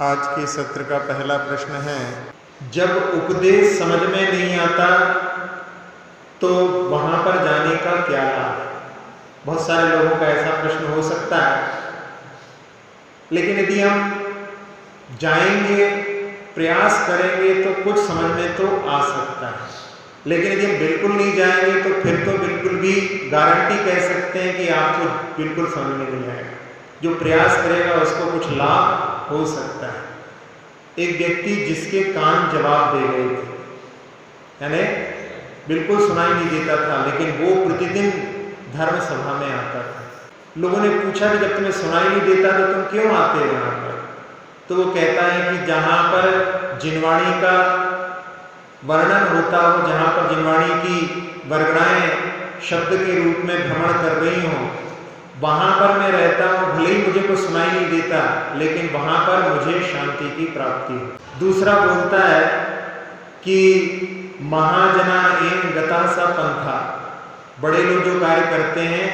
आज के सत्र का पहला प्रश्न है, जब उपदेश समझ में नहीं आता तो वहां पर जाने का क्या लाभ? बहुत सारे लोगों का ऐसा प्रश्न हो सकता है, लेकिन यदि हम जाएंगे, प्रयास करेंगे तो कुछ समझ में तो आ सकता है। लेकिन यदि हम बिल्कुल नहीं जाएंगे तो फिर तो बिल्कुल भी गारंटी कह सकते हैं कि आपको बिल्कुल समझ में नहीं आएगा। जो प्रयास करेगा उसको कुछ लाभ हो सकता है। एक व्यक्ति जिसके कान जवाब दे गए थे, यानी बिल्कुल सुनाई नहीं देता था, लेकिन वो प्रतिदिन धर्म सभा में आता था। लोगों ने पूछा कि जब तुम्हें सुनाई नहीं देता तो तुम क्यों आते हो यहाँ पर? तो वो कहता है कि जहाँ पर जिनवाणी का वर्णन होता हो, जहाँ पर जिनवाणी की वर्गणाएं शब्द के रूप में भ्रमण कर रही हों, वहाँ पर मैं रहता हूँ। भले ही मुझे कुछ सुनाई नहीं देता, लेकिन वहाँ पर मुझे शांति की प्राप्ति हो। दूसरा बोलता है कि महाजना एन गता सा पंथा, बड़े लोग जो कार्य करते हैं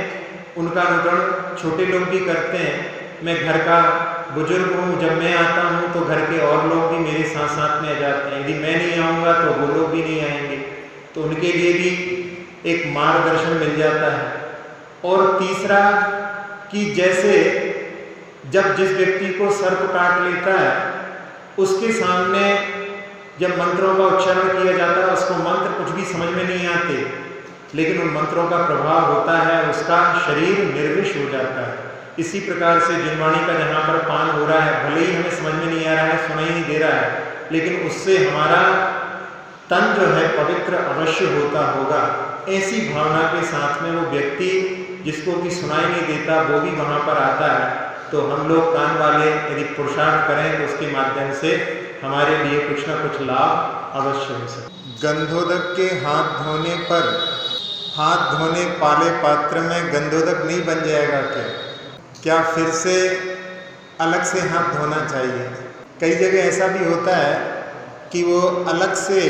उनका अनुकरण छोटे लोग भी करते हैं। मैं घर का बुजुर्ग हूँ, जब मैं आता हूँ तो घर के और लोग भी मेरे साथ साथ में आ जाते हैं। यदि मैं नहीं आऊँगा तो वो लोग भी नहीं आएंगे, तो उनके लिए भी एक मार्गदर्शन मिल जाता है। और तीसरा कि जैसे जब जिस व्यक्ति को सर्प काट लेता है, उसके सामने जब मंत्रों का उच्चारण किया जाता है, उसको मंत्र कुछ भी समझ में नहीं आते, लेकिन उन मंत्रों का प्रभाव होता है, उसका शरीर निर्विष हो जाता है। इसी प्रकार से जिनवाणी का जहाँ पर पान हो रहा है, भले ही हमें समझ में नहीं आ रहा है, सुनाई नहीं दे रहा है, लेकिन उससे हमारा तन जो है पवित्र अवश्य होता होगा। ऐसी भावना के साथ में वो व्यक्ति जिसको कि सुनाई नहीं देता वो भी वहाँ पर आता है। तो हम लोग कान वाले यदि पुरुषार्थ करें तो उसके माध्यम से हमारे लिए कुछ ना कुछ लाभ अवश्य हो सकता। गंधोदक के हाथ धोने पर हाथ धोने वाले पात्र में गंधोदक नहीं बन जाएगा क्या फिर से अलग से हाथ धोना चाहिए? कई जगह ऐसा भी होता है कि वो अलग से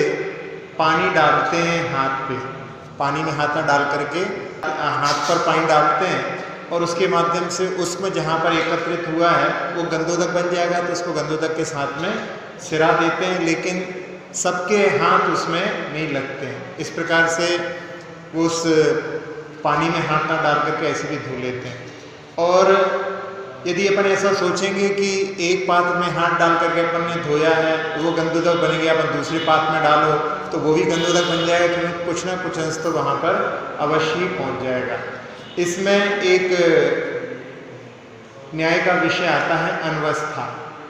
पानी डालते हैं हाथ पे, पानी में हाथ डाल करके हाथ पर पानी डालते हैं और उसके माध्यम से उसमें जहाँ पर एकत्रित हुआ है वो गंधोदक बन जाएगा, तो उसको गंधोदक के साथ में सिरा देते हैं, लेकिन सबके हाथ उसमें नहीं लगते हैं। इस प्रकार से वो उस पानी में हाथ ना डाल करके ऐसे भी धो लेते हैं। और यदि अपन ऐसा सोचेंगे कि एक पात्र में हाथ डाल करके अपन ने धोया है, वो गंधोदक बन गया, अपन दूसरे पात्र में डालो तो वो भी गंधोदक बन जाएगा, क्योंकि कुछ ना कुछ अंश तो वहाँ पर अवश्य पहुँच जाएगा। इसमें एक न्याय का विषय आता है अनवस्था।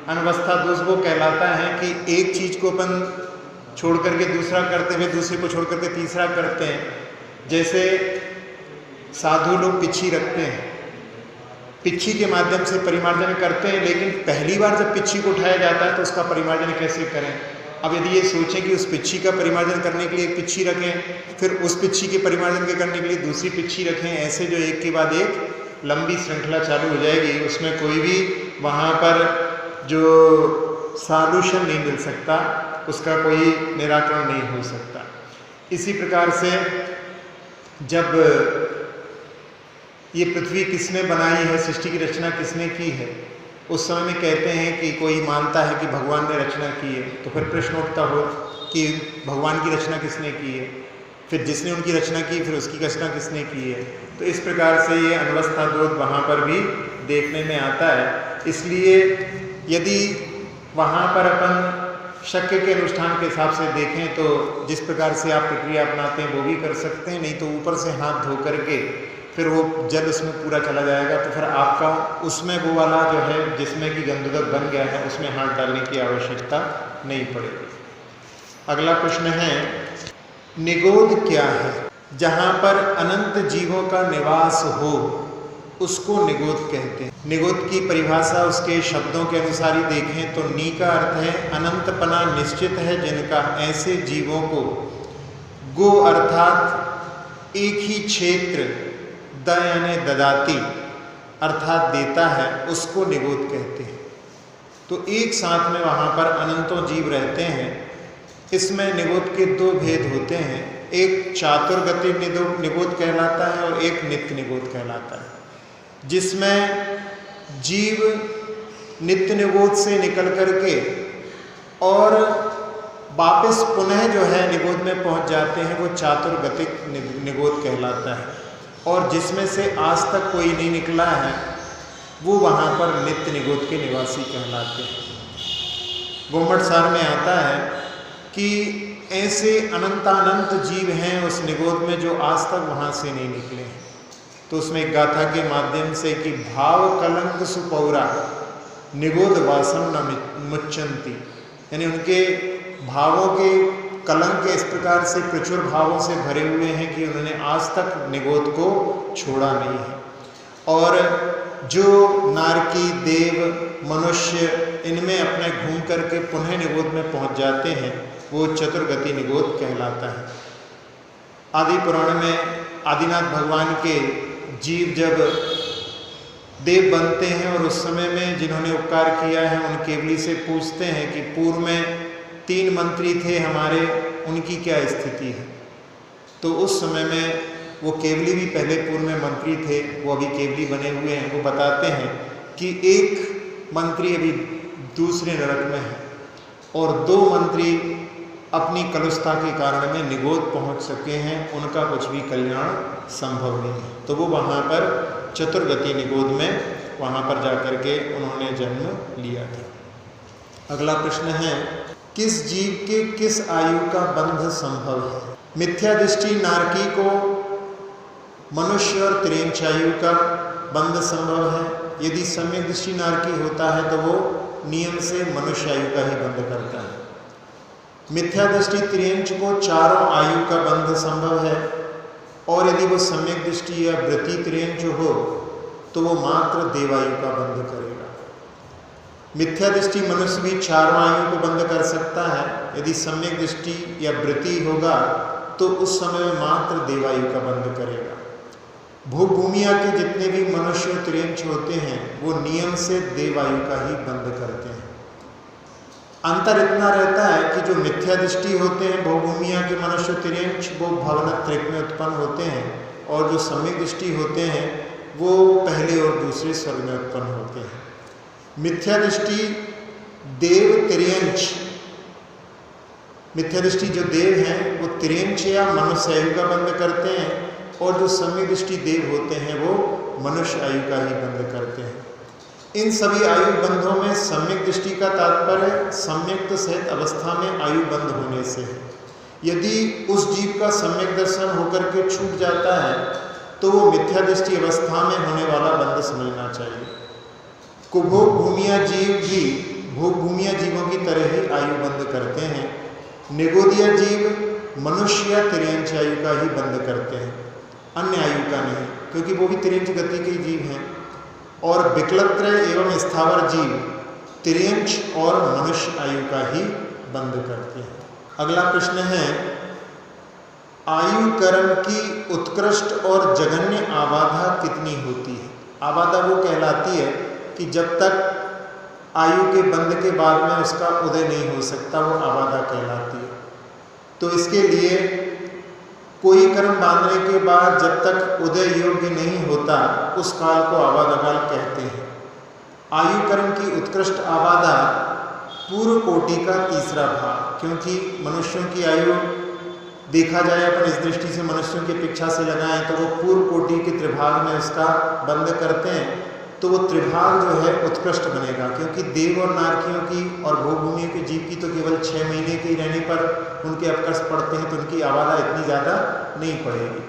अनवस्था दोष वो कहलाता है कि एक चीज़ को अपन छोड़ करके दूसरा करते हुए दूसरे को छोड़ करके तीसरा करते हैं। जैसे साधु लोग पिच्छी रखते हैं, पिच्छी के माध्यम से परिमार्जन करते हैं, लेकिन पहली बार जब पिच्छी को उठाया जाता है तो उसका परिमार्जन कैसे करें? अब यदि ये सोचें कि उस पिच्छी का परिमार्जन करने के लिए एक पिच्छी रखें, फिर उस पिच्छी के परिमार्जन के करने के लिए दूसरी पिच्छी रखें, ऐसे जो एक के बाद एक लंबी श्रृंखला चालू हो जाएगी, उसमें कोई भी वहाँ पर जो सॉल्यूशन नहीं मिल सकता, उसका कोई निराकरण नहीं हो सकता। इसी प्रकार से जब ये पृथ्वी किसने बनाई है, सृष्टि की रचना किसने की है, उस समय में कहते हैं कि कोई मानता है कि भगवान ने रचना की है, तो फिर प्रश्न उठता हो कि भगवान की रचना किसने की है, फिर जिसने उनकी रचना की फिर उसकी रचना किसने की है। तो इस प्रकार से ये अनवस्था दोष वहाँ पर भी देखने में आता है। इसलिए यदि वहाँ पर अपन शक्य के अनुष्ठान के हिसाब से देखें तो जिस प्रकार से आप प्रक्रिया अपनाते हैं वो भी कर सकते हैं, नहीं तो ऊपर से हाथ धो करके फिर वो जल उसमें पूरा चला जाएगा, तो फिर आपका उसमें वो वाला जो है जिसमें कि गंधोदक बन गया है उसमें हाथ डालने की आवश्यकता नहीं पड़ेगी। अगला प्रश्न है, निगोद क्या है? जहाँ पर अनंत जीवों का निवास हो उसको निगोद कहते हैं। निगोद की परिभाषा उसके शब्दों के अनुसार ही देखें तो नी का अर्थ है अनंतपना निश्चित है जिनका, ऐसे जीवों को गो अर्थात एक ही क्षेत्र द यानी ददाती अर्थात देता है, उसको निगोद कहते हैं। तो एक साथ में वहाँ पर अनंतों जीव रहते हैं। इसमें निगोद के दो भेद होते हैं, एक चातुर्गति निगोद कहलाता है और एक नित्य निगोद कहलाता है, जिसमें जीव नित्य निगोद से निकल करके और वापस पुनः जो है निगोद में पहुंच जाते हैं, वो चातुर्गतिक निगोद कहलाता है। और जिसमें से आज तक कोई नहीं निकला है वो वहाँ पर नित्य निगोद के निवासी कहलाते हैं। गोमट सार में आता है कि ऐसे अनंतानंत जीव हैं उस निगोद में जो आज तक वहाँ से नहीं निकले हैं। तो उसमें एक गाथा के माध्यम से कि भाव कलंक सुपौरा निगोद वासम न मुच्चंती, यानी उनके भावों के कलंक इस प्रकार से प्रचुर भावों से भरे हुए हैं कि उन्होंने आज तक निगोद को छोड़ा नहीं है। और जो नारकी, देव, मनुष्य इनमें अपने घूम करके पुनः निगोद में पहुंच जाते हैं वो चतुर्गति निगोद कहलाता है। आदि पुराण में आदिनाथ भगवान के जीव जब देव बनते हैं और उस समय में जिन्होंने उपकार किया है उन केवली से पूछते हैं कि पूर्व में 3 मंत्री थे हमारे, उनकी क्या स्थिति है। तो उस समय में वो केवली भी पहले पूर्व में मंत्री थे, वो अभी केवली बने हुए हैं। वो बताते हैं कि एक मंत्री अभी दूसरे नरक में है और 2 मंत्री अपनी कलुषता के कारण में निगोद पहुंच सके हैं, उनका कुछ भी कल्याण संभव नहीं है। तो वो वहाँ पर चतुर्गति निगोद में वहाँ पर जाकर के उन्होंने जन्म लिया था। अगला प्रश्न है, किस जीव के किस आयु का बंध संभव है। मिथ्या दृष्टि नारकी को मनुष्य और तिर्यंचायु का बंध संभव है। यदि सम्यक दृष्टि नारकी होता है तो वो नियम से मनुष्य आयु का ही बंध करता है। मिथ्या दृष्टि तिर्यंच को चारों आयु का बंध संभव है और यदि वो सम्यक दृष्टि या वृत्ति तिर्यंच हो तो वो मात्र देवायु का बंध करेगा। मिथ्या दृष्टि मनुष्य भी चारों आयु को बंध कर सकता है। यदि सम्यक दृष्टि या वृत्ति होगा तो उस समय में मात्र देवायु का बंध करेगा। भूभूमिया के जितने भी मनुष्य तिर्यंच होते हैं वो नियम से देवायु का ही बंध करते हैं। अंतर इतना रहता है कि जो मिथ्या दृष्टि होते हैं भूभूमिया के मनुष्य तिर्यंच वो भवनत्रय में उत्पन्न होते हैं और जो सम्यक दृष्टि होते हैं वो पहले और दूसरे स्वर्ग में उत्पन्न होते हैं। मिथ्या दृष्टि देव तिर्यंच, मिथ्या दृष्टि जो देव हैं वो तिर्यंच या मनुष्य आयु का बंध करते हैं और जो सम्यक दृष्टि देव होते हैं वो मनुष्य आयु का ही बंध करते हैं। इन सभी आयु बंधों में सम्यक दृष्टि का तात्पर्य सम्यक्त सहित अवस्था में आयु बंध होने से है। यदि उस जीव का सम्यक दर्शन होकर के छूट जाता है तो वो मिथ्या दृष्टि अवस्था में होने वाला बंध समझना चाहिए। कुभोग भूमिया जीव भी भोग भूमिया जीवों की तरह ही आयु बंध करते हैं। निगोदिया जीव मनुष्य या तिर्यंच आयु का ही बंध करते हैं, अन्य आयु का नहीं, क्योंकि वो भी तिर्यंच गति के जीव हैं। और विकलत्रय एवं स्थावर जीव तिर्यंच और मनुष्य आयु का ही बंध करते हैं। अगला प्रश्न है, आयु कर्म की उत्कृष्ट और जघन्य आबाधा कितनी होती है। आबाधा वो कहलाती है कि जब तक आयु के बंध के बाद में उसका उदय नहीं हो सकता वो आबाधा कहलाती है। तो इसके लिए कोई कर्म बांधने के बाद जब तक उदय योग्य नहीं होता उस काल को आबाधा काल कहते हैं। आयु कर्म की उत्कृष्ट आबाधा पूर्व कोटि का तीसरा भाग, क्योंकि मनुष्यों की आयु देखा जाए अपन इस दृष्टि से मनुष्यों की अपेक्षा से लगाएं तो वो पूर्व कोटि के त्रिभाग में उसका बंध करते हैं, तो वो त्रिभाग जो है उत्कृष्ट बनेगा। क्योंकि देव और नारकियों की और भोगभूमियों के जीव की तो केवल 6 महीने के रहने पर उनके अपकर्ष पड़ते हैं, तो उनकी आबादा इतनी ज़्यादा नहीं पड़ेगी।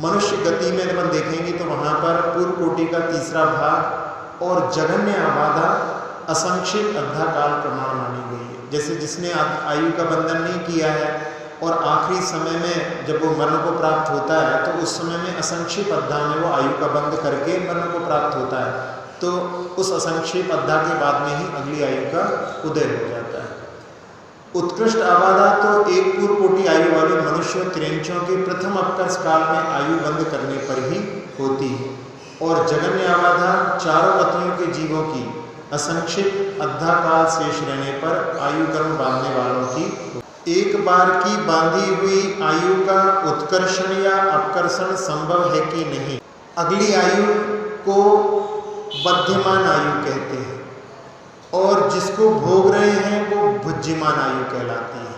मनुष्य गति में अपन देखेंगे तो वहाँ पर पूर्व कोटि का तीसरा भाग और जघन्य आबादा असंक्षिप्त अद्धाकाल प्रमाण मानी गई है। जैसे जिसने आयु का बंधन नहीं किया है और आखिरी समय में जब वो मरण को प्राप्त होता है तो उस समय में असंक्षिप्त अद्धा में वो आयु का बंध करके मरण को प्राप्त होता है, तो उस असंक्षिप्त अद्धा के बाद में ही अगली आयु का उदय हो जाता है। उत्कृष्ट आबादा तो एक पूर्व कोटि आयु वाले मनुष्य तिर्यंचों के प्रथम अपकर्ष काल में आयु बंद करने पर ही होती है और जघन्य आबाधा चारों गतियों के जीवों की असंक्षिप्त अद्धा काल शेष रहने पर आयु कर्म बांधने वालों की। एक बार की बांधी हुई आयु का उत्कर्षण या अपकर्षण संभव है कि नहीं। अगली आयु को बध्यमान आयु कहते हैं। और जिसको भोग रहे हैं वो भुज्यमान आयु कहलाती है।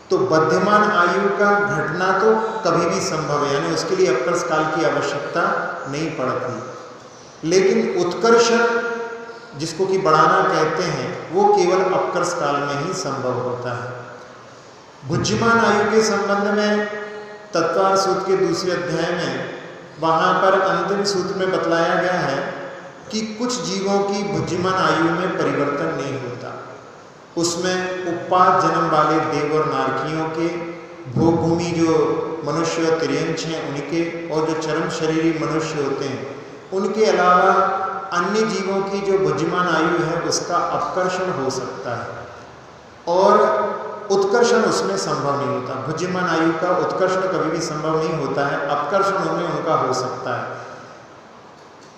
तो बध्यमान आयु का घटना तो कभी भी संभव है, यानी उसके लिए अपकर्ष काल की आवश्यकता नहीं पड़ती। लेकिन उत्कर्षण जिसको कि बढ़ाना कहते हैं वो केवल अपकर्ष काल में ही संभव होता है। भुज्यमान आयु के संबंध में तत्वार सूत्र के दूसरे अध्याय में वहाँ पर अंतिम सूत्र में बतलाया गया है कि कुछ जीवों की भुज्यमान आयु में परिवर्तन नहीं होता। उसमें उत्पाद जन्म वाले देव और नारकियों के, भोगभूमि जो मनुष्य और तिर्यंश हैं उनके, और जो चरम शरीरी मनुष्य होते हैं उनके अलावा अन्य जीवों की जो भुज्यमान आयु है उसका अपकर्षण हो सकता है और उत्कर्षण उसमें संभव नहीं होता। भुज्यमान आयु का उत्कर्षण कभी भी संभव नहीं होता है, अपकर्षण उनमें उनका हो सकता है।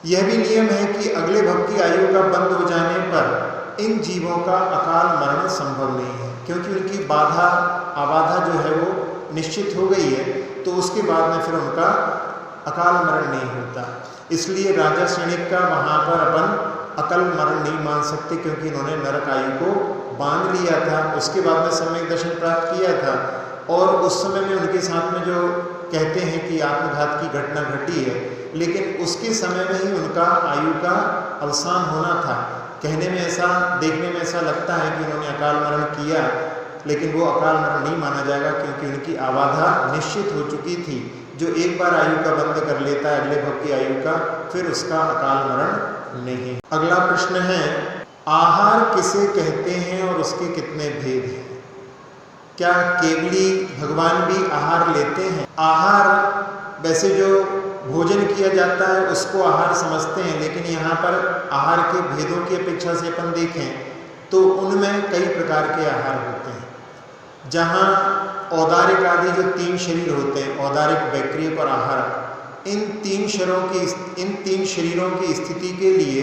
यह भी नियम है कि अगले भव की आयु का बंद हो जाने पर इन जीवों का अकाल मरण संभव नहीं है, क्योंकि उनकी आबाधा जो है वो निश्चित हो गई है, तो उसके बाद में फिर उनका अकाल मरण नहीं होता। इसलिए राजा सैनिक का वहाँ पर अपन अकाल मरण नहीं मान सकते, क्योंकि इन्होंने नरक आयु को बांध लिया था, उसके बाद में सम्यक दर्शन प्राप्त किया था, और उस समय में उनके साथ में जो कहते हैं कि आत्मघात की घटना घटी है, लेकिन उसके समय में ही उनका आयु का अवसान होना था। कहने में ऐसा, देखने में ऐसा लगता है कि उन्होंने अकाल मरण किया, लेकिन वो अकाल मरण नहीं माना जाएगा, क्योंकि उनकी आबाधा निश्चित हो चुकी थी। जो एक बार आयु का बंद कर लेता है अगले भव की आयु का, फिर उसका अकाल मरण नहीं। अगला प्रश्न है, आहार किसे कहते हैं और उसके कितने भेद हैं? क्या केवली भगवान भी आहार लेते हैं? आहार वैसे जो भोजन किया जाता है उसको आहार समझते हैं, लेकिन यहाँ पर आहार के भेदों की अपेक्षा से अपन देखें तो उनमें कई प्रकार के आहार होते हैं। जहाँ औदारिक आदि जो 3 शरीर होते हैं, औदारिक, वैक्रियक और आहारक, इन तीन शरीरों की स्थिति के लिए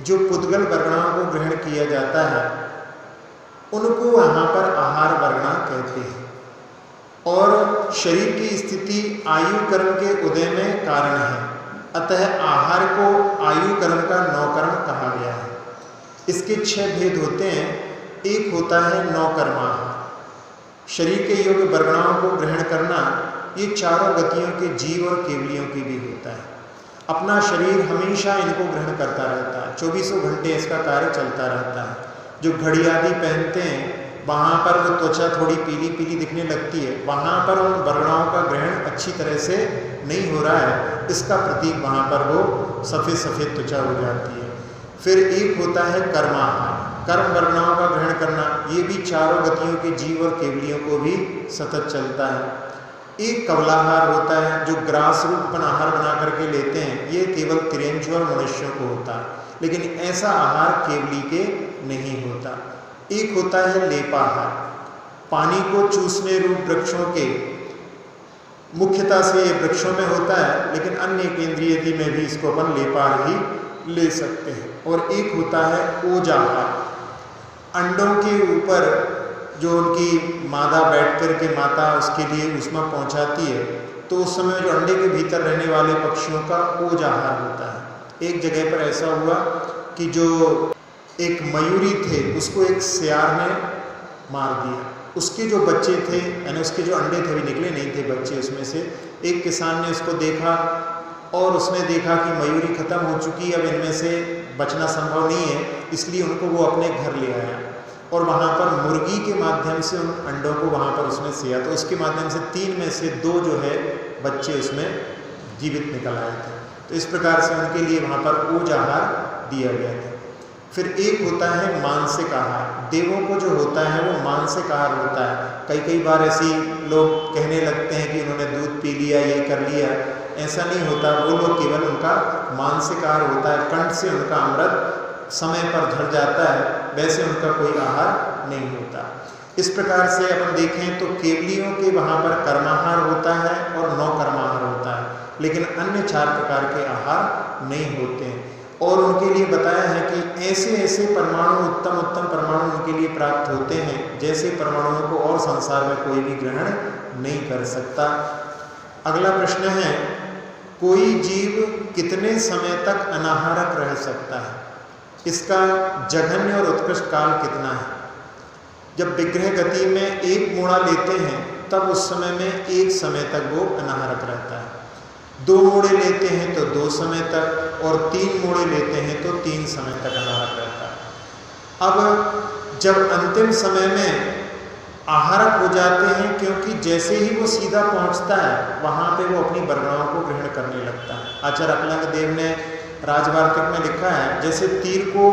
जो पुद्गल वर्गणाओं को ग्रहण किया जाता है उनको यहाँ पर आहार वर्गणा कहते हैं। और शरीर की स्थिति आयु कर्म के उदय में कारण है, अतः आहार को आयु कर्म का नौकर्म कहा गया है। इसके 6 भेद होते हैं। एक होता है नौकर्माहार, शरीर के योग्य वर्गणाओं को ग्रहण करना। ये चारों गतियों के जीव और केवलियों की भी होता है। अपना शरीर हमेशा इनको ग्रहण करता रहता है, 24 घंटे इसका कार्य चलता रहता है। जो घड़ी आदि पहनते हैं वहाँ पर वो त्वचा थोड़ी पीली पीली दिखने लगती है, वहाँ पर उन वर्गणाओं का ग्रहण अच्छी तरह से नहीं हो रहा है, इसका प्रतीक वहाँ पर वो सफ़ेद सफ़ेद त्वचा हो जाती है। फिर एक होता है कर्माहार, कर्म वर्गणाओं का ग्रहण करना। ये भी चारों गतियों के जीव और केवलियों को भी सतत चलता है। एक कवलाहार होता है जो ग्रास रूप अपन आहार बना करके लेते हैं, ये केवल तिर्यंश और मनुष्यों को होता है, लेकिन ऐसा आहार केवली के नहीं होता। एक होता है लेपाहार, पानी को चूसने रूप वृक्षों के, मुख्यतः से ये वृक्षों में होता है, लेकिन अन्य केंद्रीय में भी इसको अपन लेपाहार ही ले सकते हैं। और एक होता है ओजाहार, अंडों के ऊपर जो उनकी मादा बैठ कर के माता उसके लिए ऊष्मा पहुंचाती है, तो उस समय जो अंडे के भीतर रहने वाले पक्षियों का ओजाहार होता है। एक जगह पर ऐसा हुआ कि जो एक मयूरी थे उसको एक सियार ने मार दिया। उसके जो बच्चे थे, यानी उसके जो अंडे थे भी निकले नहीं थे बच्चे उसमें से। एक किसान ने उसको देखा और उसने देखा कि मयूरी खत्म हो चुकी है, अब इनमें से बचना संभव नहीं है, इसलिए उनको वो अपने घर ले आया और वहाँ पर मुर्गी के माध्यम से उन अंडों को वहाँ पर उसने सिया, तो उसके माध्यम से 3 में से 2 जो है बच्चे उसमें जीवित निकल आए थे। तो इस प्रकार से उनके लिए वहाँ पर ओज आहार दिया गया था। फिर एक होता है मानसिक आहार, देवों को जो होता है वो मानसिक आहार होता है। कई बार ऐसी लोग कहने लगते हैं कि उन्होंने दूध पी लिया, ये कर लिया, ऐसा नहीं होता। वो लोग केवल उनका मानसिक आहार होता है, कंठ से उनका अमृत समय पर झड़ जाता है, वैसे उनका कोई आहार नहीं होता। इस प्रकार से अपन देखें तो केवलियों के वहाँ पर कर्माहार होता है और नौकर्माहार होता है, लेकिन अन्य 4 प्रकार के आहार नहीं होते हैं। और उनके लिए बताया है कि ऐसे ऐसे परमाणु, उत्तम उत्तम परमाणु उनके लिए प्राप्त होते हैं जैसे परमाणुओं को और संसार में कोई भी ग्रहण नहीं कर सकता। अगला प्रश्न है, कोई जीव कितने समय तक अनाहारक रह सकता है? इसका जघन्य और उत्कृष्ट काल कितना है। जब विग्रह गति में एक मोड़ा लेते हैं तब उस समय में एक समय तक वो अनाहरक रहता है, 2 मोड़े लेते हैं तो 2 समय तक, और 3 मोड़े लेते हैं तो 3 समय तक अनाहरक रहता है। अब जब अंतिम समय में आहारक हो जाते हैं, क्योंकि जैसे ही वो सीधा पहुंचता है वहाँ पे वो अपनी बरगणाओं को ग्रहण करने लगता है। आचार्य अकलंग देव ने राजवार्तिक में लिखा है, जैसे तीर को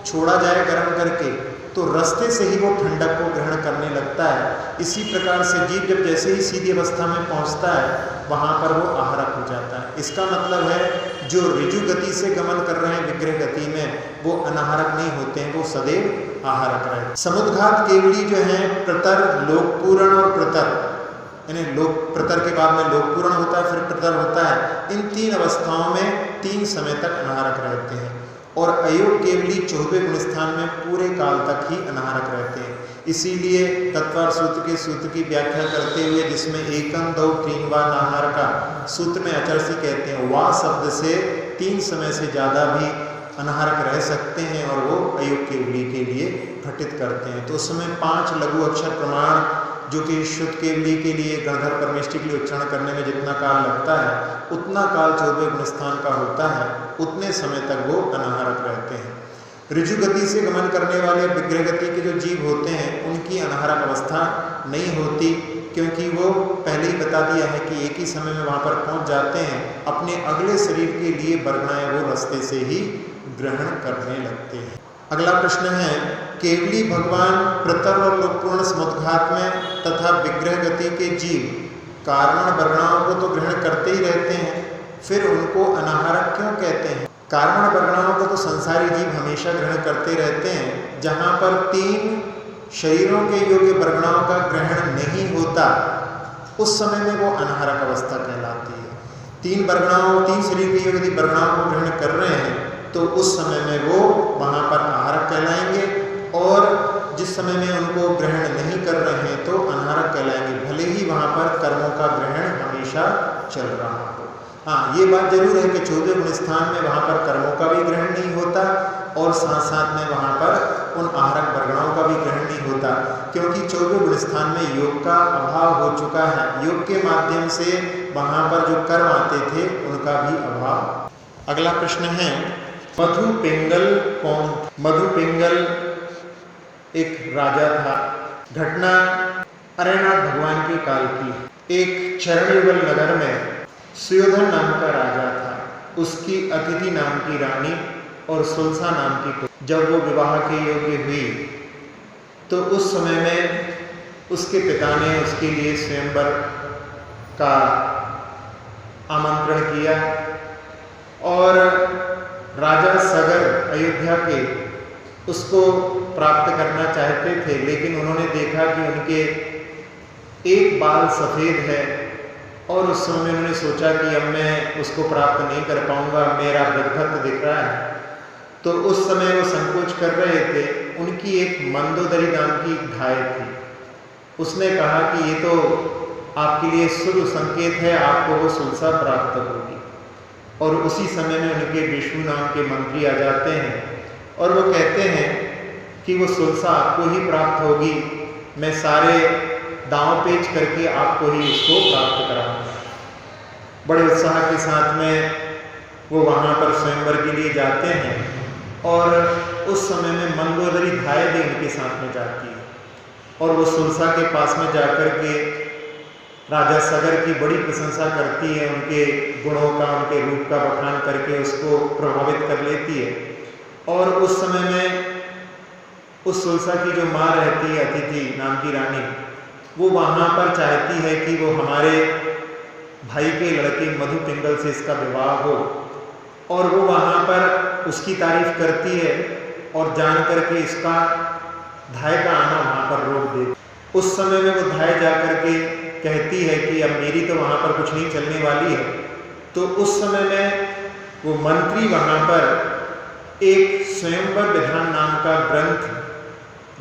छोड़ा जाए गर्म करके तो रास्ते से ही वो ठंडक को ग्रहण करने लगता है, इसी प्रकार से जीव जब जैसे ही सीधी अवस्था में पहुंचता है वहाँ पर वो आहारक हो जाता है। इसका मतलब है जो ऋजु गति से गमन कर रहे हैं विग्रह गति में वो अनाहारक नहीं होते हैं, वो सदैव आहारक रहे। समुद्घात केवली जो है प्रतर, लोकपूरण और प्रतर, यानी लोक प्रतर के बाद में लोकपूरण होता है, फिर प्रतर होता है। इन 3 अवस्थाओं में 3 समय तक अनाहारक रहते हैं, और अयोग केवली 14वें गुणस्थान में पूरे काल तक ही अनाहारक रहते हैं। इसीलिए तत्वार सूत्र के सूत्र की व्याख्या करते हुए, जिसमें एकम 2 3 वा नाहार का सूत्र में आचार्य कहते हैं, वा शब्द से 3 समय से ज़्यादा भी अनाहारक रह सकते हैं और वो अयोग केवली के लिए घटित करते हैं। तो उस समय 5 लघु अक्षर प्रमाण जो कि शुद्ध केवली के लिए गणधर परमेष्टि के लिए उच्चारण करने में जितना काल लगता है उतना काल 14वें गुणस्थान का होता है, उतने समय तक वो अनाहारक रहते हैं। ऋजु गति से गमन करने वाले विग्रह गति के जो जीव होते हैं उनकी अनाहारक अवस्था नहीं होती, क्योंकि वो पहले ही बता दिया है कि एक ही समय में वहाँ पर पहुँच जाते हैं, अपने अगले शरीर के लिए बरगणाएं वो रास्ते से ही ग्रहण करने लगते हैं। अगला प्रश्न है, केवली भगवान प्रतर और लोकपूर्ण समुद्घात में तथा विग्रह गति के जीव कारण बरगणाओं को तो ग्रहण करते ही रहते हैं, फिर उनको अनाहारक क्यों कहते हैं? कारण बरगणाओं को तो संसारी जीव हमेशा ग्रहण करते रहते हैं। जहाँ पर 3 शरीरों के योग्य बरगणाओं का ग्रहण नहीं होता उस समय में वो अनाहारक अवस्था कहलाती है। 3 शरीर के योग्य बरगणाओं को ग्रहण कर रहे हैं तो उस समय में वो वहाँ पर आहारक कहलाएंगे, और जिस समय में उनको ग्रहण नहीं कर रहे हैं तो अनाहारक कहलाएंगे, भले ही वहाँ पर कर्मों का ग्रहण हमेशा चल रहा हो। हाँ, ये बात जरूर है कि 14वें गुणस्थान में वहाँ पर कर्मों का भी ग्रहण नहीं होता और साथ साथ में वहाँ पर उन आहारक बरगणाओं का भी ग्रहण नहीं होता, क्योंकि 14वें गुणस्थान में योग का अभाव हो चुका है। योग के माध्यम से वहाँ पर जो कर्म आते थे उनका भी अभाव। अगला प्रश्न है, मधु पिंगल कौन? मधु पिंगल एक राजा था। घटना अरेनाथ भगवान के काल की। एक चरणयुगल नगर में सुयोधन नाम का राजा था, उसकी अतिथि नाम की रानी और सुलसा नाम की पुत्री। जब वो विवाह के योग्य हुई तो उस समय में उसके पिता ने उसके लिए स्वयंवर का आमंत्रण किया, और राजा सगर अयोध्या के उसको प्राप्त करना चाहते थे, लेकिन उन्होंने देखा कि उनके एक बाल सफ़ेद है, और उस समय उन्होंने सोचा कि अब मैं उसको प्राप्त नहीं कर पाऊंगा, मेरा वृद्धत्व दिख रहा है। तो उस समय वो संकोच कर रहे थे। उनकी एक मंदोदरी नाम की गाय थी। उसने कहा कि ये तो आपके लिए शुभ संकेत है, आपको वो सुलसा प्राप्त होगी। और उसी समय में उनके विष्णु नाम के मंत्री आ जाते हैं और वो कहते हैं कि वो सुलसा आपको ही प्राप्त होगी, मैं सारे दांव पेच करके आपको ही उसको प्राप्त कराऊंगा। बड़े उत्साह के साथ में वो वहाँ पर स्वयंवर के लिए जाते हैं, और उस समय में मंदोदरी धाय भी उनके साथ में जाती है, और वो सुलसा के पास में जाकर के राजा सगर की बड़ी प्रशंसा करती है, उनके गुणों का, उनके रूप का बखान करके उसको प्रभावित कर लेती है। और उस समय में उस सुलसा की जो माँ रहती है, अतिथि नाम की रानी, वो वहाँ पर चाहती है कि वो हमारे भाई के लड़के मधु पिंगल से इसका विवाह हो, और वो वहाँ पर उसकी तारीफ करती है और जान करके इसका धाय का आना वहाँ पर रोक दे। उस समय में वो धाय जा करके कहती है कि अब मेरी तो वहाँ पर कुछ नहीं चलने वाली है। तो उस समय में वो मंत्री वहाँ पर एक स्वयंवर विधान नाम का ग्रंथ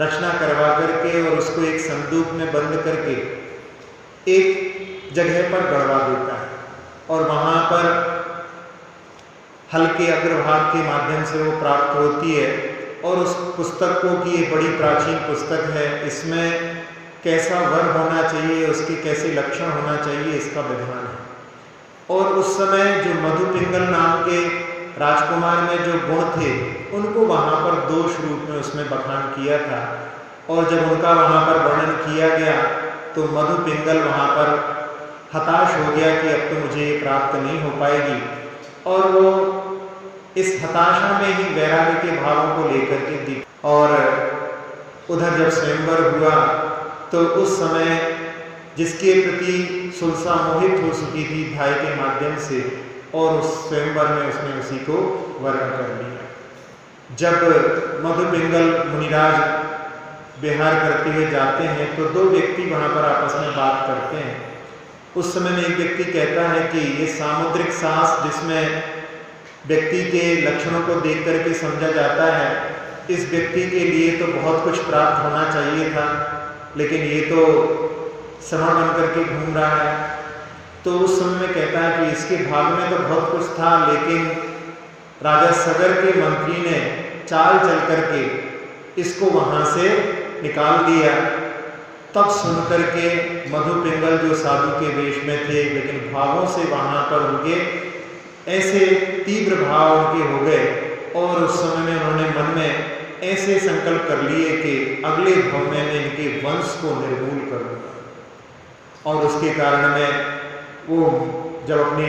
रचना करवा करके और उसको एक संदूक में बंद करके एक जगह पर गड़वा देता है, और वहाँ पर हल्के अग्रभाग के माध्यम से वो प्राप्त होती है। और उस पुस्तक को कि ये बड़ी प्राचीन पुस्तक है, इसमें कैसा वर होना चाहिए, उसके कैसे लक्षण होना चाहिए, इसका विधान है। और उस समय जो मधु पिंगल नाम के राजकुमार में जो गुण थे, उनको वहाँ पर दोष रूप में उसमें बखान किया था। और जब उनका वहाँ पर वर्णन किया गया तो मधु पिंगल वहाँ पर हताश हो गया कि अब तो मुझे ये प्राप्त नहीं हो पाएगी। और वो इस हताशा में ही वैराग्य के भावों को लेकर के दी। और उधर जब स्वयंवर हुआ तो उस समय जिसके प्रति सुलसा मोहित हो चुकी थी भाई के माध्यम से, और उस स्वयंवर में उसने उसी को वर्ण कर लिया। जब मधु पिंगल मुनिराज विहार करते हुए जाते हैं तो दो व्यक्ति वहाँ पर आपस में बात करते हैं। उस समय में एक व्यक्ति कहता है कि ये सामुद्रिक साहस जिसमें व्यक्ति के लक्षणों को देख करके समझा जाता है, इस व्यक्ति के लिए तो बहुत कुछ प्राप्त होना चाहिए था, लेकिन ये तो श्रमण बन करके घूम रहा है। तो उस समय में कहता है कि इसके भाग में तो बहुत कुछ था, लेकिन राजा सगर के मंत्री ने चाल चल करके इसको वहाँ से निकाल दिया। तब सुन करके मधु पिंगल जो साधु के वेश में थे, लेकिन भावों से वहाँ पर उनके ऐसे तीव्र भाव उनके हो गए, और उस समय में उन्होंने मन में ऐसे संकल्प कर लिए कि अगले भाव में मैं इनके वंश को निर्मूल करूँगा। और उसके कारण में वो जब अपने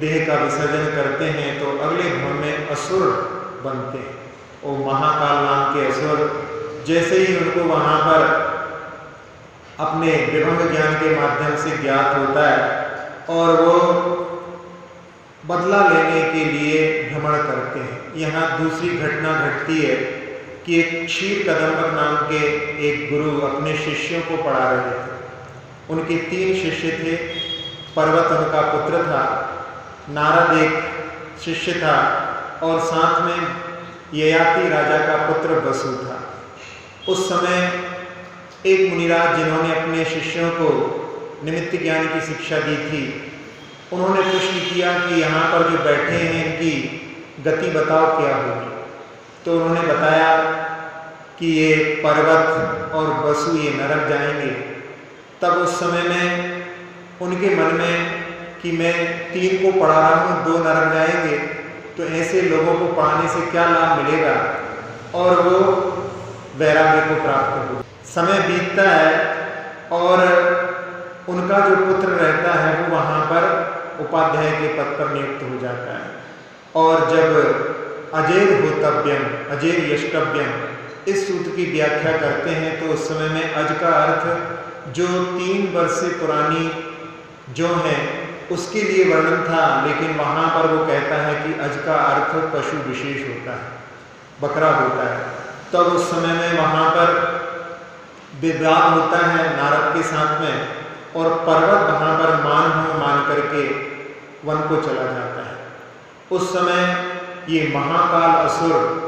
देह का विसर्जन करते हैं तो अगले भाव में असुर बनते हैं। वो महाकाल नाम के असुर जैसे ही उनको वहाँ पर अपने विभंग ज्ञान के माध्यम से ज्ञात होता है और वो बदला लेने के लिए भ्रमण करते हैं। यहाँ दूसरी घटना घटती है कि एक क्षीर कदम्बक नाम के एक गुरु अपने शिष्यों को पढ़ा रहे थे। उनके 3 शिष्य थे। पर्वत उनका पुत्र था, नारद एक शिष्य था, और साथ में ययाति राजा का पुत्र वसु था। उस समय एक मुनिराज जिन्होंने अपने शिष्यों को निमित्त ज्ञान की शिक्षा दी थी, उन्होंने प्रश्न किया कि यहाँ पर जो बैठे हैं इनकी गति बताओ क्या होगी। तो उन्होंने बताया कि ये पर्वत और वसु ये नरक जाएंगे। तब उस समय में उनके मन में कि मैं 3 को पढ़ा रहा हूँ, 2 नरक जाएंगे, तो ऐसे लोगों को पढ़ाने से क्या लाभ मिलेगा, और वो वैराग्य को प्राप्त हो। समय बीतता है और उनका जो पुत्र रहता है वो वहाँ पर उपाध्याय के पद पर नियुक्त हो जाता है। और जब अजेर होतव्यम अजेर यष्टव्यम इस सूत्र की व्याख्या करते हैं तो उस समय में अज का अर्थ जो 3 वर्ष से पुरानी जो है उसके लिए वर्णन था, लेकिन वहाँ पर वो कहता है कि अज का अर्थ पशु विशेष होता है, बकरा होता है। तब तो उस समय में वहाँ पर विवाद होता है नारद के साथ में, और पर्वत वहाँ पर मान करके वन को चला जाता है। उस समय ये महाकाल असुर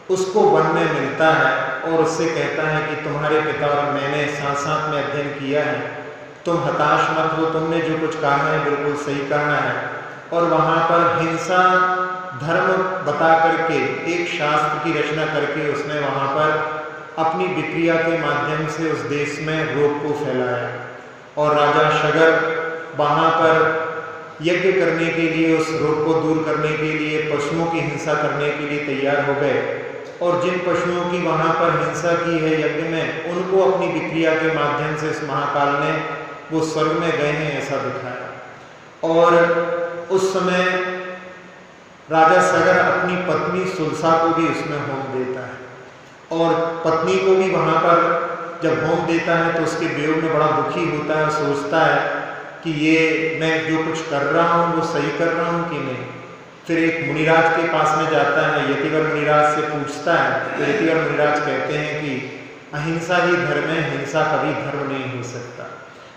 उसको वन में मिलता है और उससे कहता है कि तुम्हारे पिता और मैंने साथ साथ में अध्ययन किया है, तुम हताश मत हो, तुमने जो कुछ कहा है बिल्कुल सही कहा है। और वहाँ पर हिंसा धर्म बता करके एक शास्त्र की रचना करके उसने वहाँ पर अपनी विक्रिया के माध्यम से उस देश में रोग को फैलाया। और राजा शगर वहाँ पर यज्ञ करने के लिए, उस रोग को दूर करने के लिए, पशुओं की हिंसा करने के लिए तैयार हो गए। और जिन पशुओं की वहाँ पर हिंसा की है यज्ञ में, उनको अपनी विक्रिया के माध्यम से इस महाकाल ने वो स्वर्ग में गए हैं ऐसा दिखाया। और उस समय राजा सगर अपनी पत्नी सुलसा को भी उसमें होम देता है, और पत्नी को भी वहाँ पर जब होम देता है तो उसके वियोग में बड़ा दुखी होता है, सोचता है कि ये मैं जो कुछ कर रहा हूँ वो सही कर रहा हूँ कि नहीं। फिर एक मुनिराज के पास में जाता है, यतिवर मुनिराज से पूछता है, तो यतिवर मुनिराज कहते हैं कि अहिंसा ही धर्म है, हिंसा कभी धर्म नहीं हो सकता।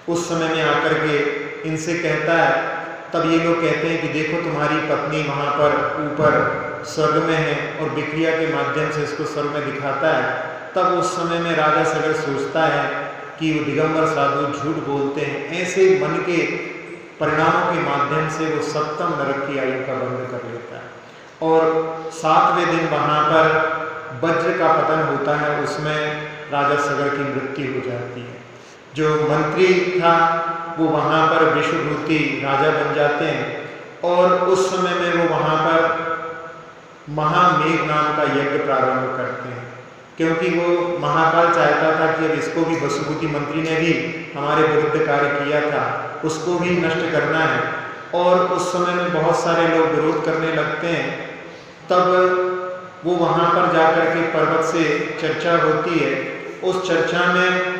उस समय में आकर के इनसे कहता है, तब ये लोग कहते हैं कि देखो तुम्हारी पत्नी वहाँ पर ऊपर स्वर्ग में है, और विक्रिया के माध्यम से इसको स्वर्ग में दिखाता है। तब उस समय में राजा सगर सोचता है कि वो दिगंबर साधु झूठ बोलते हैं। ऐसे मन के परिणामों के माध्यम से वो सप्तम नरक की आयु का बंध कर लेता है। और 7वें दिन वहाँ पर वज्र का पतन होता है, उसमें राजा सगर की मृत्यु हो जाती है। जो मंत्री था वो वहाँ पर विश्वभूति राजा बन जाते हैं और उस समय में वो वहाँ पर महामेघ नाम का यज्ञ प्रारंभ करते हैं, क्योंकि वो महाकाल चाहता था कि अब इसको भी वसुभूति मंत्री ने भी हमारे विरुद्ध कार्य किया था, उसको भी नष्ट करना है। और उस समय में बहुत सारे लोग विरोध करने लगते हैं। तब वो वहाँ पर जाकर के पर्वत से चर्चा होती है। उस चर्चा में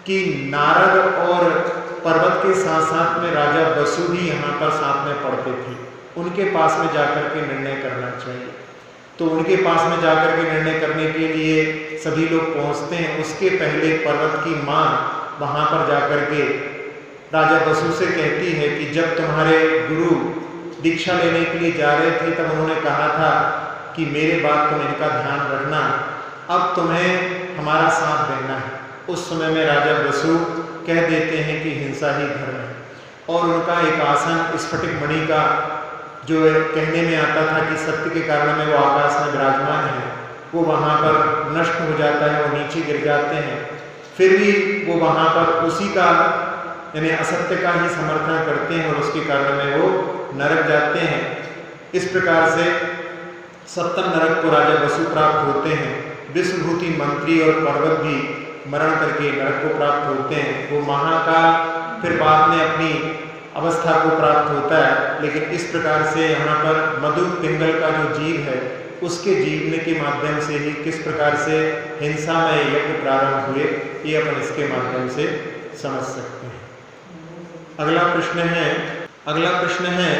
कि नारद और पर्वत के साथ साथ में राजा वसु भी यहाँ पर साथ में पढ़ते थे, उनके पास में जाकर के निर्णय करना चाहिए। तो उनके पास में जाकर के निर्णय करने के लिए सभी लोग पहुँचते हैं। उसके पहले पर्वत की माँ वहाँ पर जाकर के राजा वसु से कहती है कि जब तुम्हारे गुरु दीक्षा लेने के लिए जा रहे थे तब उन्होंने कहा था कि मेरे बाद तुम इनका ध्यान रखना, अब तुम्हें हमारा साथ देना है। उस समय में राजा वसु कह देते हैं कि हिंसा ही धर्म है, और उनका एक आसन स्फटिक मणि का जो कहने में आता था कि सत्य के कारण में वो आकाश में विराजमान है, वो वहाँ पर नष्ट हो जाता है, वो नीचे गिर जाते हैं। फिर भी वो वहाँ पर उसी का यानी असत्य का ही समर्थन करते हैं और उसके कारण में वो नरक जाते हैं। इस प्रकार से सप्तम नरक को राजा वसु प्राप्त होते हैं। विश्वभूति मंत्री और पर्वत भी मरण करके नरक को प्राप्त होते हैं। वो महाकाल फिर बाद में अपनी अवस्था को प्राप्त होता है। लेकिन इस प्रकार से यहाँ पर मधु पिंगल का जो जीव है उसके जीवने के माध्यम से ही किस प्रकार से हिंसा में यज्ञ प्रारंभ हुए, ये अपन इसके माध्यम से समझ सकते हैं। अगला प्रश्न है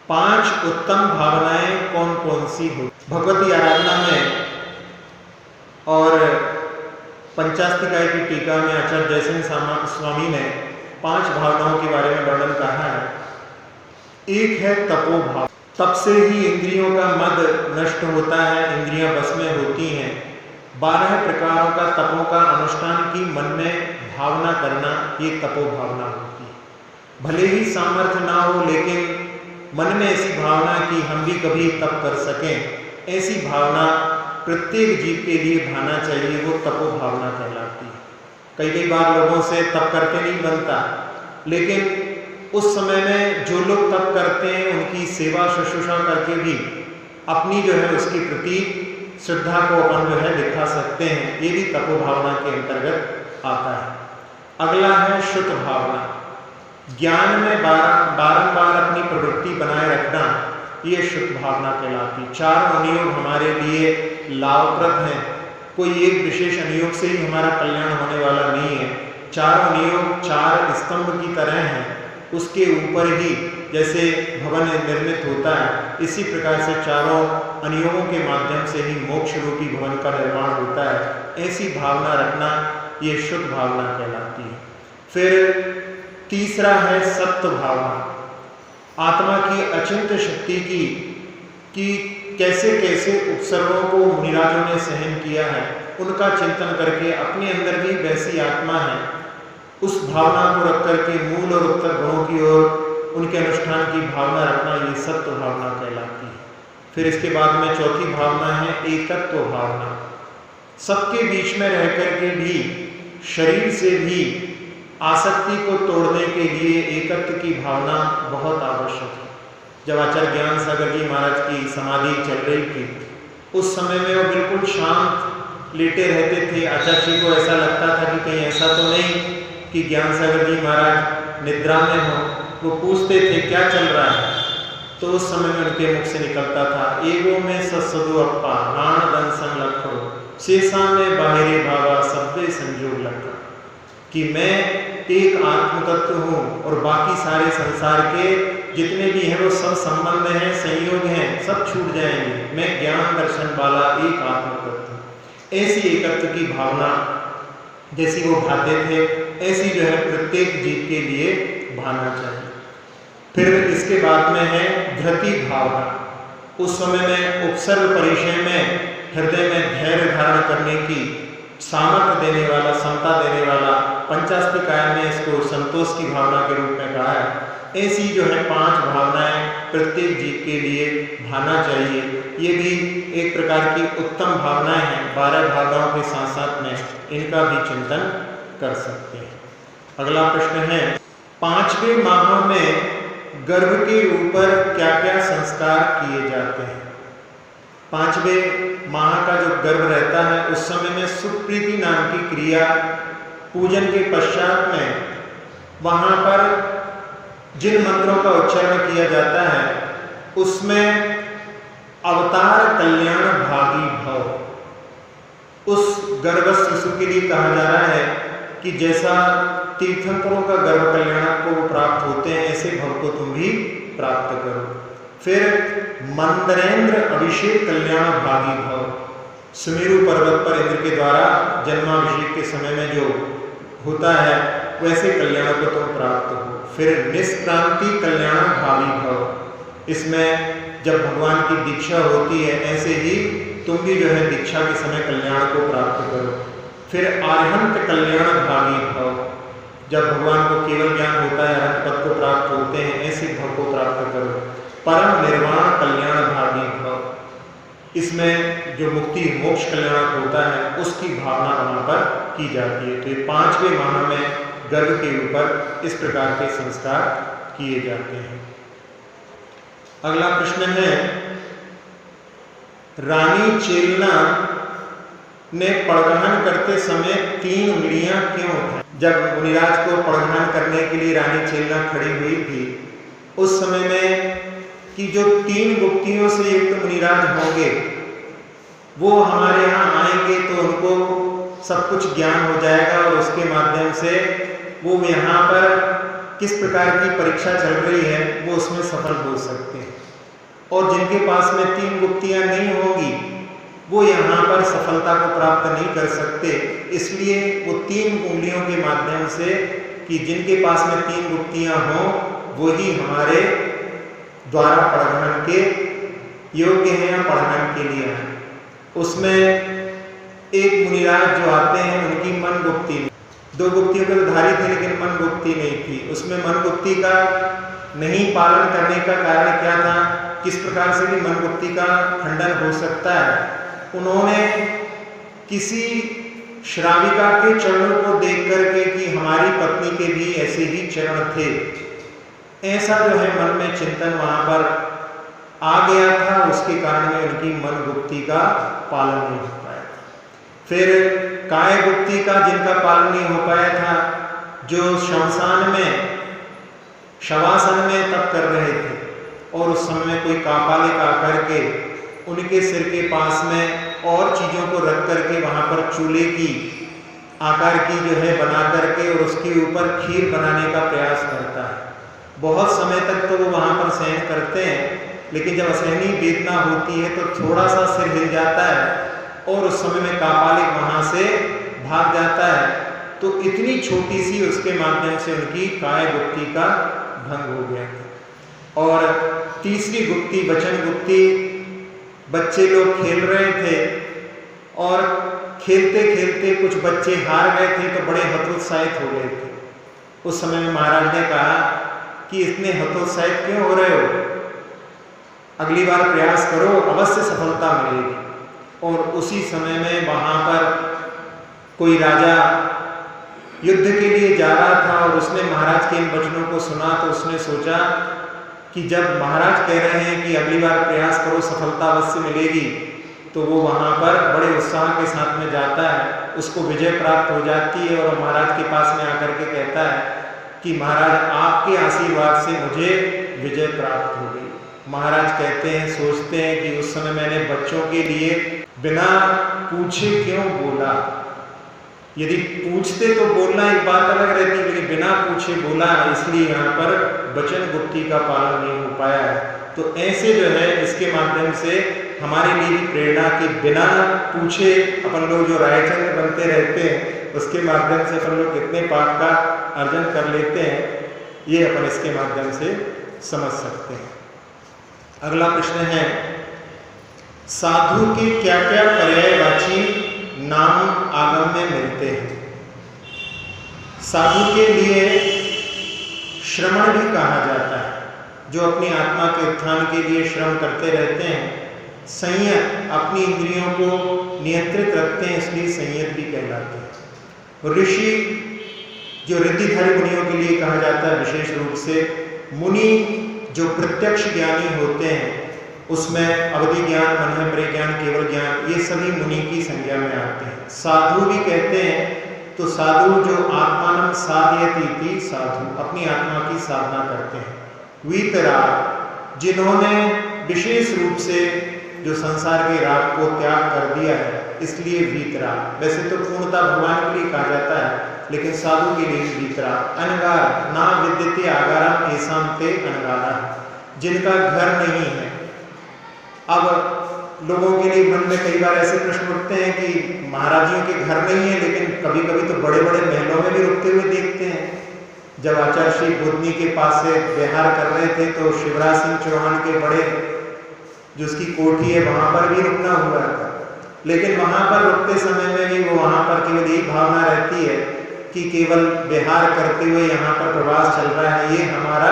5 उत्तम भावनाएं कौन कौन सी हो। भगवती आराधना में और पंचास्तिकाय की टीका में आचार्य जयसिंह स्वामी ने 5 भावनाओं के बारे में वर्णन कहा है। एक है तपोभाव, तप से ही इंद्रियों का मद नष्ट होता है, इंद्रियां बस में होती हैं। 12 प्रकारों का तपों का अनुष्ठान की मन में भावना करना, ये तपोभावना होती है। भले ही सामर्थ्य ना हो लेकिन मन में ऐसी भावना कि हम भी कभी तप कर सकें, ऐसी भावना प्रत्येक जीव के लिए भाना चाहिए, वो तपोभावना कहलाती है। कई बार लोगों से तप करके नहीं बनता, लेकिन उस समय में जो लोग तप करते हैं उनकी सेवा शुश्रूषा करके भी अपनी जो है उसके प्रति श्रद्धा को अपन जो है दिखा सकते हैं, ये भी तपोभावना के अंतर्गत आता है। अगला है शुद्ध भावना, ज्ञान में बारंबार अपनी प्रवृत्ति बनाए रखना, ये शुद्ध भावना कहलाती। 4 अनुयोग हमारे लिए लाभप्रद हैं, कोई एक विशेष अनुयोग से ही हमारा कल्याण होने वाला नहीं है। 4 अनुयोग 4 स्तंभ की तरह हैं, उसके ऊपर ही जैसे भवन निर्मित होता है, इसी प्रकार से चारों अनुयोगों के माध्यम से ही मोक्ष रूपी भवन का निर्माण होता है। ऐसी भावना रखना ये शुद्ध भावना कहलाती है। फिर तीसरा है सत्य भावना, आत्मा की अचिंत्य शक्ति की कि कैसे कैसे उपसर्गों को मुनिराजों ने सहन किया है, उनका चिंतन करके अपने अंदर भी वैसी आत्मा है, उस भावना को रख करके मूल और उत्तर गुणों की ओर उनके अनुष्ठान की भावना रखना, ये सत्य भावना कहलाती है। फिर इसके बाद में चौथी भावना है एकत्व भावना, सबके बीच में रह करके भी शरीर से भी आसक्ति को तोड़ने के लिए एकत्व की भावना बहुत आवश्यक है। जब आचार्य ज्ञान सागर जी महाराज की समाधि चल रही थी, उस समय में वो बिल्कुल शांत लेटे रहते थे। आचार्य जी को ऐसा लगता था कि कहीं ऐसा तो नहीं कि ज्ञान सागर जी महाराज निद्रा में हो। वो पूछते थे क्या चल रहा है, तो उस समय में उनके मुख से निकलता था एगो में सदु अप्पा नाण दंसन लखो शेषा में बाहरी भावा सब्दे संजोग लखा, कि मैं एक आत्म तत्व हूँ और बाकी सारे संसार के जितने भी हैं वो सब संबंध हैं, संयोग हैं, सब छूट जाएंगे। मैं ज्ञान दर्शन वाला एक आत्म तत्व। ऐसी एकत्व की भावना जैसी वो भाते थे, ऐसी जो है प्रत्येक जीव के लिए भाना चाहिए। फिर इसके बाद में है धृति भावना, उस समय में उपसर्ग परिचय में हृदय में धैर्य धारण करने की सामर्थ्य देने वाला, समता देने वाला पंचास्तिकाय में इसको संतोष की भावना के रूप में कहा है। ऐसी जो है 5 भावनाएं प्रत्येक जीव के लिए भाना चाहिए। ये भी एक प्रकार की उत्तम भावनाएं हैं। 12 भावनाओं के साथ साथ में इनका भी चिंतन कर सकते हैं। अगला प्रश्न है, 5वें माह में गर्भ के ऊपर क्या क्या संस्कार किए जाते हैं? 5वें माह का जो गर्भ रहता है उस समय में सुप्रीति नाम की क्रिया पूजन के पश्चात में वहां पर जिन मंत्रों का उच्चारण किया जाता है उसमें अवतार कल्याण भागी भव उस गर्भस्थ शिशु के लिए कहा जा रहा है कि जैसा तीर्थंकरों का गर्भ कल्याण को प्राप्त होते हैं ऐसे भव को तुम भी प्राप्त करो। फिर मंदरेंद्र अभिषेक कल्याण भागी भव, सुमेरु पर्वत पर इंद्र के द्वारा जन्माभिषेक के समय में जो होता है वैसे कल्याण को तुम प्राप्त हो। फिर निष्क्रांति कल्याण भावी भव, इसमें जब भगवान की दीक्षा होती है ऐसे ही तुम भी जो है दीक्षा के समय कल्याण को प्राप्त करो। फिर अरहंत कल्याण भावी भव, जब भगवान को केवल ज्ञान होता है अरहंत पद को प्राप्त होते हैं ऐसे भव को प्राप्त करो। परम निर्वाण कल्याण भावी भव, इसमें जो मुक्ति मोक्ष कल्याण होता है उसकी भावना वहां पर की जाती है। तो ये 5वें माह में गर्भ के ऊपर इस प्रकार के संस्कार किए जाते हैं। अगला प्रश्न है, रानी चेलना ने पड़गहन करते समय 3 उंगलियां क्यों उठाई? जब मुनिराज को पड़गहन करने के लिए रानी चेलना खड़ी हुई थी उस समय में कि जो 3 गुप्तियों से युक्त मुनिराज होंगे वो हमारे यहाँ आएंगे तो उनको सब कुछ ज्ञान हो जाएगा और उसके माध्यम से वो यहाँ पर किस प्रकार की परीक्षा चल रही है वो उसमें सफल हो सकते हैं। और जिनके पास में 3 गुप्तियाँ नहीं होंगी वो यहाँ पर सफलता को प्राप्त नहीं कर सकते। इसलिए वो 3 उंगलियों के माध्यम से कि जिनके पास में 3 गुप्तियाँ हों वही हमारे द्वारा पड़गहन के योग्य हैं या पड़गहन के लिए हैं। उसमें एक मुनिराज जो आते हैं उनकी मन गुप्ती, 2 गुप्तियों के धारी थे लेकिन मन गुप्ती नहीं थी। उसमें मन गुप्ती का नहीं पालन करने का कारण क्या था, किस प्रकार से भी मन गुप्ती का खंडन हो सकता है? उन्होंने किसी श्राविका के चरणों को देख करके कि हमारी पत्नी के भी ऐसे ही चरण थे, ऐसा जो है मन में चिंतन वहां पर आ गया था। उसके कारण में उनकी मन गुप्ती का पालन नहीं हो पाया। फिर काय गुप्ती का जिनका पालन नहीं हो पाया था, जो शमशान में शवासन में तप कर रहे थे और उस समय में कोई कापालिक आकर के उनके सिर के पास में और चीज़ों को रख करके वहाँ पर चूल्हे की आकार की जो है बना करके और उसके ऊपर खीर बनाने का प्रयास करता है। बहुत समय तक तो वो वहाँ पर सहन करते हैं लेकिन जब असहनीय वेदना होती है तो थोड़ा सा सिर हिल जाता है और उस समय में कापालिक वहाँ से भाग जाता है। तो इतनी छोटी सी उसके माध्यम से उनकी काय गुप्ती का भंग हो गया। और तीसरी गुप्ती वचन गुप्ती, बच्चे लोग खेल रहे थे और खेलते खेलते कुछ बच्चे हार गए थे तो बड़े हतोत्साहित हो गए थे। उस समय में महाराज ने कहा कि इतने हतोत्साहित क्यों हो रहे हो, अगली बार प्रयास करो, अवश्य सफलता मिलेगी। और उसी समय में वहाँ पर कोई राजा युद्ध के लिए जा रहा था और उसने महाराज के इन वचनों को सुना तो उसने सोचा कि जब महाराज कह रहे हैं कि अगली बार प्रयास करो, सफलता अवश्य मिलेगी, तो वो वहाँ पर बड़े उत्साह के साथ में जाता है, उसको विजय प्राप्त हो जाती है और महाराज के पास में आकर के कहता है कि महाराज आपके आशीर्वाद से मुझे विजय प्राप्त हो गई। महाराज कहते हैं, सोचते हैं कि उस समय मैंने बच्चों के लिए बिना पूछे क्यों बोला। यदि पूछते तो बोलना एक बात अलग रहती, लेकिन बिना पूछे बोला, इसलिए यहाँ पर वचन गुप्ती का पालन नहीं हो पाया है। तो ऐसे जो है इसके माध्यम से हमारे लिए भी प्रेरणा कि बिना पूछे अपन लोग जो रायचंद्र बनते रहते हैं उसके माध्यम से अपन लोग कितने पाप का अर्जन कर लेते हैं, ये अपन इसके माध्यम से समझ सकते हैं। अगला प्रश्न है, साधु के क्या क्या पर्यायवाची नाम आगम में मिलते हैं? साधु के लिए श्रमण भी कहा जाता है, जो अपनी आत्मा के उत्थान के लिए श्रम करते रहते हैं। संयत, अपनी इंद्रियों को नियंत्रित रखते हैं, इसलिए संयत भी कहलाते हैं। ऋषि, जो रिद्धिधारी मुनियों के लिए कहा जाता है विशेष रूप से। मुनि, जो प्रत्यक्ष ज्ञानी होते हैं, उसमें अवधि ज्ञान, मन परिज्ञान, केवल ज्ञान, ये सभी मुनि की संज्ञा में आते हैं। साधु भी कहते हैं, तो साधु जो आत्मानं साधयति साधु, अपनी आत्मा की साधना करते हैं। वीतराग, जिन्होंने विशेष रूप से जो संसार के राग को त्याग कर दिया है, इसलिए वीतराग। वैसे तो पूर्णता भगवान के लिए कहा जाता है, लेकिन साधु के लिए वीतराग। अनगार, ना विद्यते आगारम एसाम ते अनगारा, जिनका घर नहीं है। अब लोगों के लिए मन में कई बार ऐसे प्रश्न उठते हैं कि महाराजियों के घर नहीं है, लेकिन कभी कभी तो बड़े बड़े महलों में भी रुकते हुए देखते हैं। जब आचार्य श्री बुद्धनी के पास से विहार कर रहे थे, तो शिवराज सिंह चौहान के बड़े जो उसकी कोठी है, वहां पर भी रुकना हुआ था। लेकिन वहां पर रुकते समय में भी वो वहां पर केवल यही भावना रहती है कि केवल विहार करते हुए यहाँ पर प्रवास चल रहा है, ये हमारा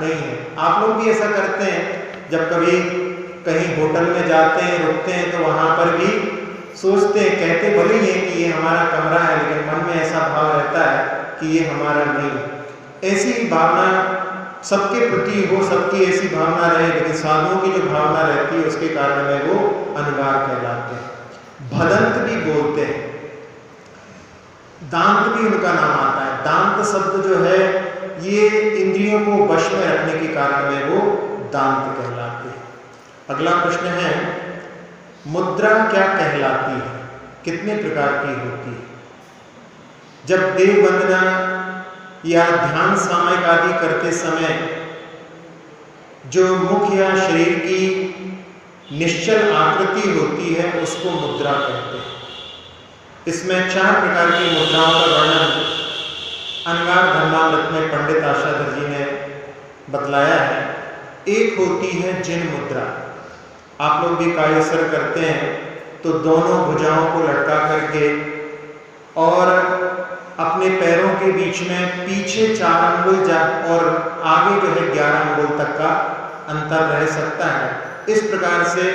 नहीं है। आप लोग भी ऐसा करते हैं, जब कभी कहीं होटल में जाते हैं, रुकते हैं, तो वहां पर भी सोचते हैं, कहते भले ही है कि ये हमारा कमरा है, लेकिन मन में ऐसा भाव रहता है कि ये हमारा नहीं है। ऐसी भावना सबके प्रति हो, सबकी ऐसी भावना रहे, लेकिन साधुओं की जो भावना रहती है उसके कारण में वो अनगार कहलाते हैं। भदंत भी बोलते हैं, दांत भी उनका नाम आता है। दांत शब्द जो है, ये इंद्रियों को वश में रखने के कारण में वो दांत कहलाते हैं। अगला प्रश्न है, मुद्रा क्या कहलाती है, कितने प्रकार की होती है? जब देव वंदना या ध्यान सामयिक आदि करते समय जो मुख या शरीर की निश्चल आकृति होती है, उसको मुद्रा कहते हैं। इसमें 4 प्रकार की मुद्राओं का वर्णन अनगार धर्मामृत में पंडित आशाधर जी ने बतलाया है। एक होती है जिन मुद्रा। आप लोग भी कायसर करते हैं तो दोनों भुजाओं को लटका करके और अपने पैरों के बीच में पीछे 4 अंगुल और आगे जो है 11 अंगुल तक का अंतर रह सकता है। इस प्रकार से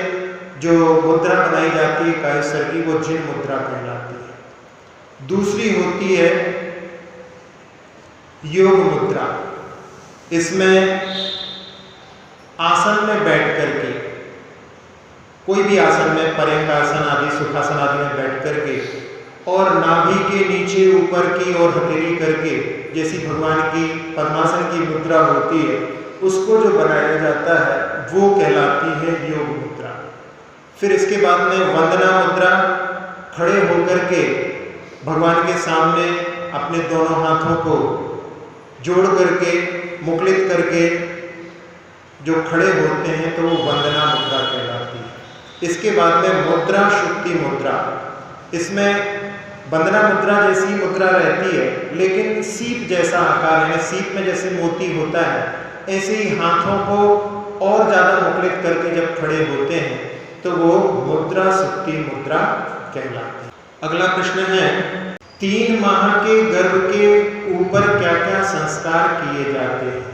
जो मुद्रा बनाई जाती है कायसर की, वो जिन मुद्रा कहलाती है। दूसरी होती है योग मुद्रा। इसमें आसन में बैठ करके, कोई भी आसन में, पर्यंकासन आदि, सुखासन आदि में बैठ करके और नाभि के नीचे ऊपर की ओर हथेली करके, जैसी भगवान की पद्मासन की मुद्रा होती है, उसको जो बनाया जाता है वो कहलाती है योग मुद्रा। फिर इसके बाद में वंदना मुद्रा, खड़े होकर के भगवान के सामने अपने दोनों हाथों को जोड़ करके, मुकुलित करके जो खड़े होते हैं, तो वो वंदना मुद्रा कहलाती है। इसके बाद में मुद्रा शुक्ति मुद्रा। इसमें वंदना मुद्रा जैसी मुद्रा रहती है, लेकिन सीप जैसा आकार है, सीप में जैसे मोती होता है, ऐसे ही हाथों को और ज़्यादा मुकुलित करके जब खड़े होते हैं, तो वो मुद्रा शुक्ति मुद्रा कहलाती है। अगला प्रश्न है, 3 माह के गर्भ के ऊपर क्या क्या संस्कार किए जाते हैं?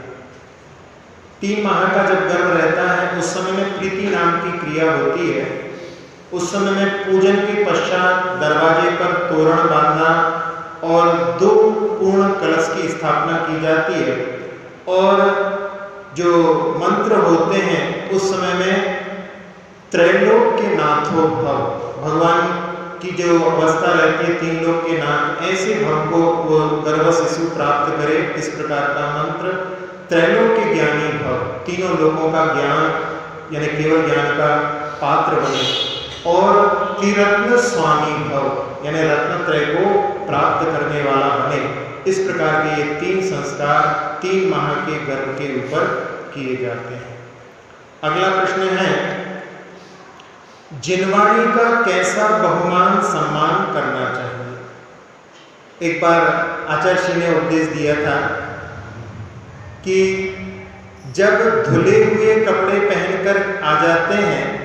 3 माह का जब गर्भ रहता है, उस समय में प्रीति नाम की क्रिया होती है। उस समय में पूजन के पश्चात दरवाजे पर तोरण बांधना और 2 पूर्ण कलश की स्थापना की जाती है। और जो मंत्र होते हैं, उस समय में त्रैलोक के नाथो भव, भगवान की जो अवस्था रहती है 3 लोक के नाथ, ऐसे भव को वो गर्भ शिशु प्राप्त करे, इस प्रकार का मंत्र। त्रैलोक के ज्ञानी भव, तीनों लोकों का ज्ञान यानी केवल ज्ञान का पात्र बने। और त्रिरत्न स्वामी भव, यानी रत्नत्रय को प्राप्त करने वाला बने। इस प्रकार के ये 3 संस्कार 3 माह के गर्भ के ऊपर किए जाते हैं। अगला प्रश्न है, जिनवाणी का कैसा बहुमान सम्मान करना चाहिए? एक बार आचार्य श्री ने उपदेश दिया था कि जब धुले हुए कपड़े पहनकर आ जाते हैं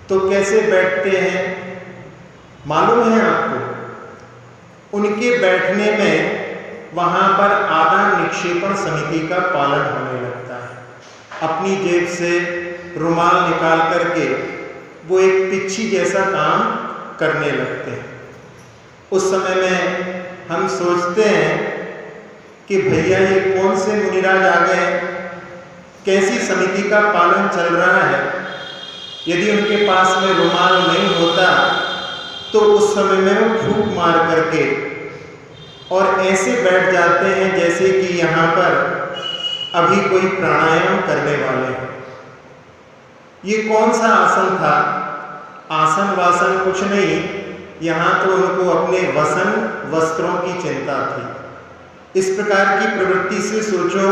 तो कैसे बैठते हैं मालूम है आपको? उनके बैठने में वहाँ पर आदान निक्षेपण समिति का पालन होने लगता है। अपनी जेब से रुमाल निकाल करके वो एक पिच्छी जैसा काम करने लगते हैं। उस समय में हम सोचते हैं कि भैया ये कौन से मुनिराज आ गए, कैसी समिति का पालन चल रहा है। यदि उनके पास में रुमाल नहीं होता तो उस समय में वो फूंक मार करके और ऐसे बैठ जाते हैं जैसे कि यहाँ पर अभी कोई प्राणायाम करने वाले हैं। ये कौन सा आसन था? आसन वासन कुछ नहीं, यहाँ तो उनको अपने वसन वस्त्रों की चिंता थी। इस प्रकार की प्रवृत्ति से सोचो,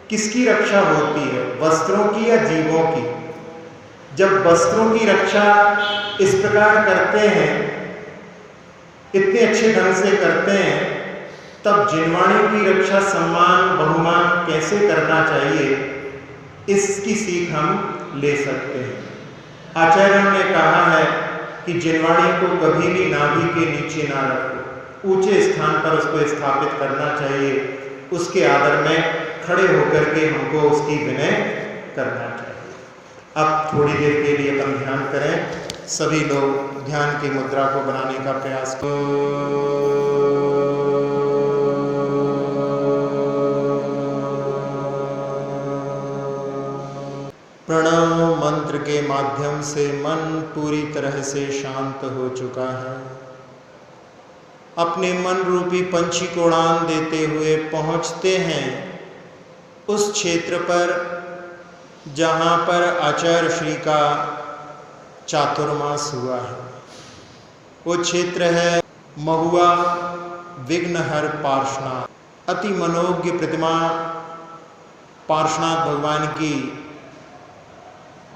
किसकी रक्षा होती है, वस्त्रों की या जीवों की? जब वस्त्रों की रक्षा इस प्रकार करते हैं, इतने अच्छे ढंग से करते हैं, तब जिनवाणी की रक्षा सम्मान बहुमान कैसे करना चाहिए, इसकी सीख हम ले सकते हैं। आचार्यों ने कहा है कि जिनवाणी को कभी भी नाभि के नीचे ना रखो, ऊंचे स्थान पर उसको स्थापित करना चाहिए। उसके आदर में खड़े होकर के हमको उसकी विनय करना चाहिए। अब थोड़ी देर के लिए अपन ध्यान करें। सभी लोग ध्यान की मुद्रा को बनाने का प्रयास करें। प्रणव मंत्र के माध्यम से मन पूरी तरह से शांत हो चुका है। अपने मन रूपी पंछी को उड़ान देते हुए पहुंचते हैं उस क्षेत्र पर जहां पर आचार्य श्री का चातुर्मास हुआ है। वो क्षेत्र है महुआ विघ्नहर पार्श्वनाथ। अति मनोज्ञ प्रतिमा पार्श्वनाथ भगवान की,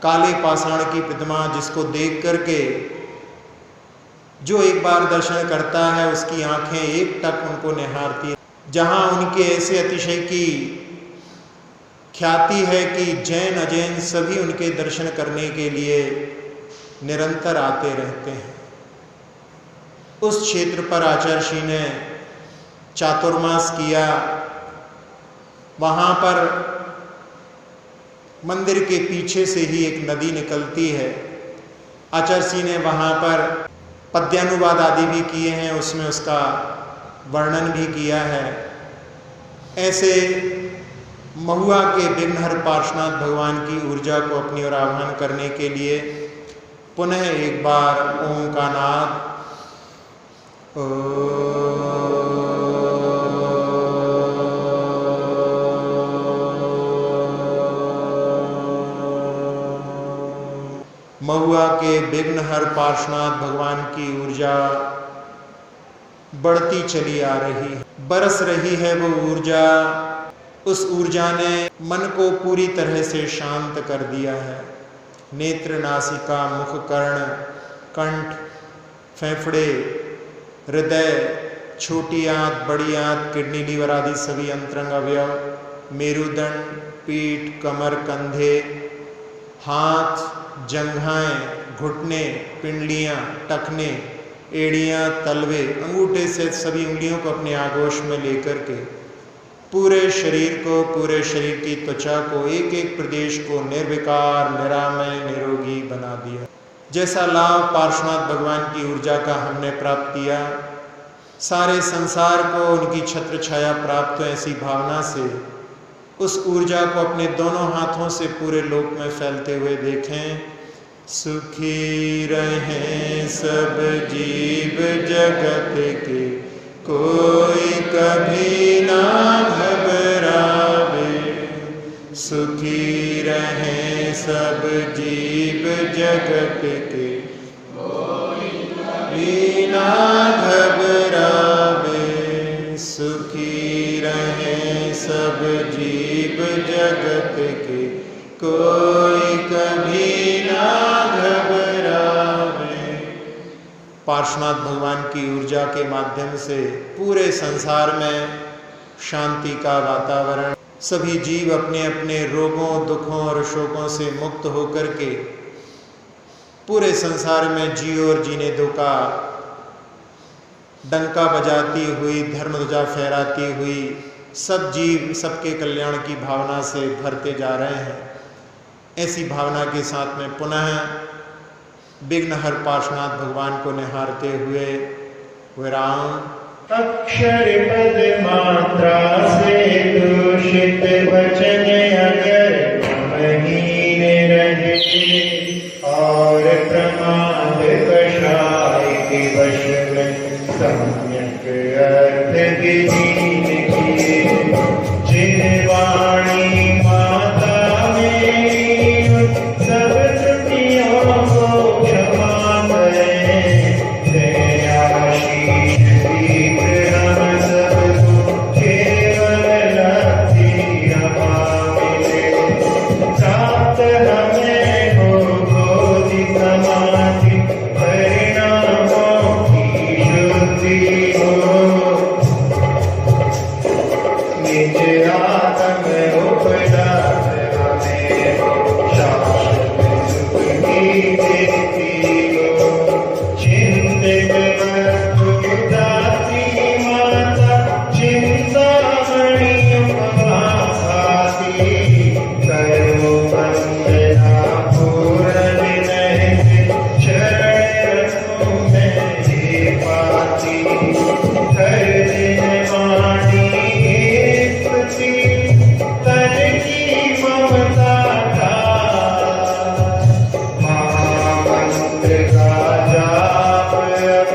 काले पाषाण की प्रतिमा, जिसको देख करके जो एक बार दर्शन करता है उसकी आंखें एक टक उनको निहारती है। जहां उनके ऐसे अतिशय की ख्याति है कि जैन अजैन सभी उनके दर्शन करने के लिए निरंतर आते रहते हैं। उस क्षेत्र पर आचार्य श्री ने चातुर्मास किया। वहां पर मंदिर के पीछे से ही एक नदी निकलती है। आचार्य श्री ने वहां पर पद्यानुवाद आदि भी किए हैं, उसमें उसका वर्णन भी किया है। ऐसे महुआ के विघ्नहर पार्श्वनाथ भगवान की ऊर्जा को अपनी ओर आह्वान करने के लिए पुनः एक बार ओम का नाद महुआ के विघ्नहर पार्श्वनाथ भगवान की ऊर्जा बढ़ती चली आ रही है, बरस रही है वो ऊर्जा। उस ऊर्जा ने मन को पूरी तरह से शांत कर दिया है। नेत्र, नासिका, मुख, कर्ण, कंठ, फेफड़े, हृदय, छोटी आंत, बड़ी आंत, किडनी, लीवर आदि सभी अंतरंग अवयव, मेरुदंड, पीठ, कमर, कंधे, हाथ, जंघाएं, घुटने, पिंडलियां, टखने, एड़ियां, तलवे, अंगूठे से सभी उंगलियों को अपने आगोश में लेकर के पूरे शरीर को, पूरे शरीर की त्वचा को, एक एक प्रदेश को निर्विकार, निरामय, निरोगी बना दिया। जैसा लाभ पार्श्वनाथ भगवान की ऊर्जा का हमने प्राप्त किया, सारे संसार को उनकी छत्र छाया प्राप्त हो, ऐसी भावना से उस ऊर्जा को अपने दोनों हाथों से पूरे लोक में फैलते हुए देखें। सुखी रहें सब जीव जगत के, कोई कभी ना घबरावे। सुखी रहें सब जीव जगत के, कोई कभी ना घबरावे। सुखी रहें सब जीव जगत के, कोई कभी ना घबरावे। पार्श्वनाथ भगवान की ऊर्जा के माध्यम से पूरे संसार में शांति का वातावरण, सभी जीव अपने अपने रोगों, दुखों और शोकों से मुक्त होकर के पूरे संसार में जियो और जीने दो का डंका बजाती हुई, धर्म ध्वजा फहराती हुई, सब जीव सबके कल्याण की भावना से भरते जा रहे हैं। ऐसी भावना के साथ में पुनः विघ्नहर पार्श्वनाथ भगवान को निहारते हुए विराम। अक्षर पद मात्रा से दूषित वचन अगर महीन रहे और प्रमाद कषाय के वश में सम्यक अर्थ विहीन किए, जिन वाणी माता में सब त्रुटियों को क्षमा करें, दयाशीष दीप्त हम सबको केवल लक्ष्मी रमा मिले, प्राप्त हमें हो बोधि समाधि परिणामों की शुद्धि हो, निज आत्म उपलब्ध हमें शाश्वत सुख की सिद्धि हो, चिंतित वस्तु दात्री माता चिंतामणि उपवासाती, करो वंदना पूर्ण विनय चरण रसों में जे पाती, कर दिन वाणी स्तुति तन की ममता का, महामंत्र का जाप अब